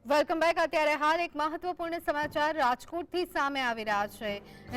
Welcome back. અત્યારે હાલ એક મહત્વપૂર્ણ સમાચાર રાજકોટથી સામે આવી રહ્યા છે।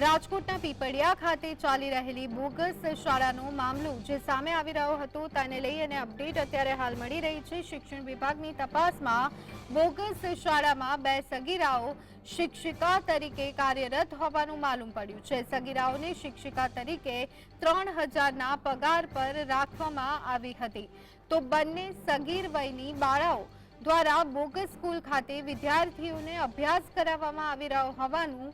રાજકોટના પીપળિયા ખાતે ચાલી રહેલી બોગસ શાળાનો મામલો જે સામે આવી રહ્યો હતો તેને લઈ અને અપડેટ અત્યારે હાલ મળી રહી છે। શિક્ષણ વિભાગની તપાસમાં બોગસ શાળામાં બે સગીરાઓ શિક્ષિકા તરીકે કાર્યરત હોવાનું માલુમ પડ્યું છે। સગીરાઓને શિક્ષિકા તરીકે 3000ના પગાર પર રાખવામાં આવી હતી, તો બંને સગીર વયની બાળાઓ દ્વારા બોગસ સ્કૂલ ખાતે વિદ્યાર્થીઓને અભ્યાસ કરાવવામાં આવી રહ્યો હોવાનું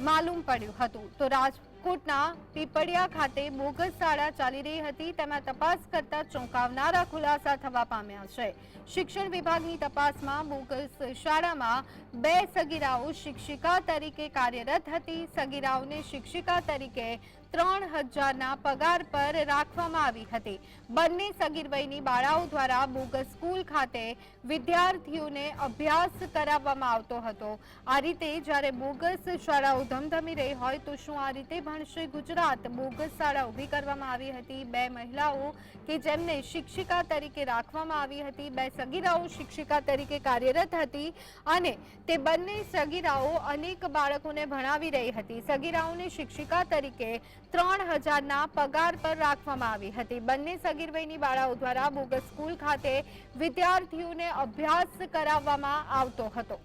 માલુમ પડ્યું હતું। તો રાજકોટના પીપળિયા ખાતે બોગસ શાળા ચાલી રહી હતી, તેમાં તપાસ કરતા ચોંકાવનારા ખુલાસા થવા પામ્યા છે। શિક્ષણ વિભાગની તપાસમાં બોગસ શાળામાં બે સગીરાઓ શિક્ષિકા તરીકે કાર્યરત હતી। સગીરાઓને શિક્ષિકા તરીકે 3000ના પગાર પર રાખવામાં આવી હતી। બંને સગીર વયની બાળાઓ દ્વારા બોગસ સ્કૂલ ખાતે વિદ્યાર્થીઓને અભ્યાસ કરાવવામાં આવતો હતો। આ રીતે જ્યારે બોગસ શાળાઓ ધમધમી રહી હોય તો શું આ રીતે ભણશે ગુજરાત? બોગસ શાળા ઊભી કરવામાં આવી હતી। બે મહિલાઓ કે જેમને શિક્ષિકા તરીકે રાખવામાં આવી હતી, બે સગીરાઓ શિક્ષિકા તરીકે કાર્યરત હતી અને તે બંને સગીરાઓ અનેક બાળકોને ભણાવી રહી હતી। સગીરાઓને શિક્ષિકા તરીકે 3000ના પગાર પર રાખવામાં આવી હતી। બંને સગીર વયની બાળાઓ દ્વારા બોગસ સ્કૂલ ખાતે વિદ્યાર્થીઓને અભ્યાસ કરાવવામાં આવતો હતો।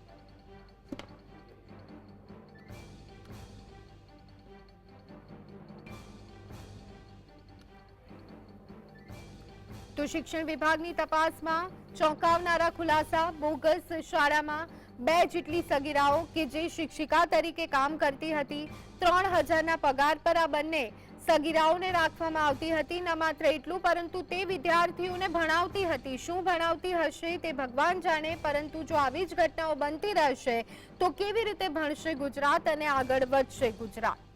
તો શિક્ષણ વિભાગની તપાસમાં ચોંકાવનારા ખુલાસા। બોગસ શાળામાં બે જેટલી સગીરાઓ કે જે શિક્ષિકા તરીકે કામ કરતી હતી, 3000ના પગાર પર આ બંને સગીરાઓને રાખવામાં આવતી હતી। ન માત્ર એટલું, પરંતુ તે વિદ્યાર્થીઓને ભણાવતી હતી। શું ભણાવતી હશે તે ભગવાન જાણે, પરંતુ જો આવી જ ઘટનાઓ બનતી રહેશે તો કેવી રીતે ભણશે ગુજરાત અને આગળ વધશે ગુજરાત?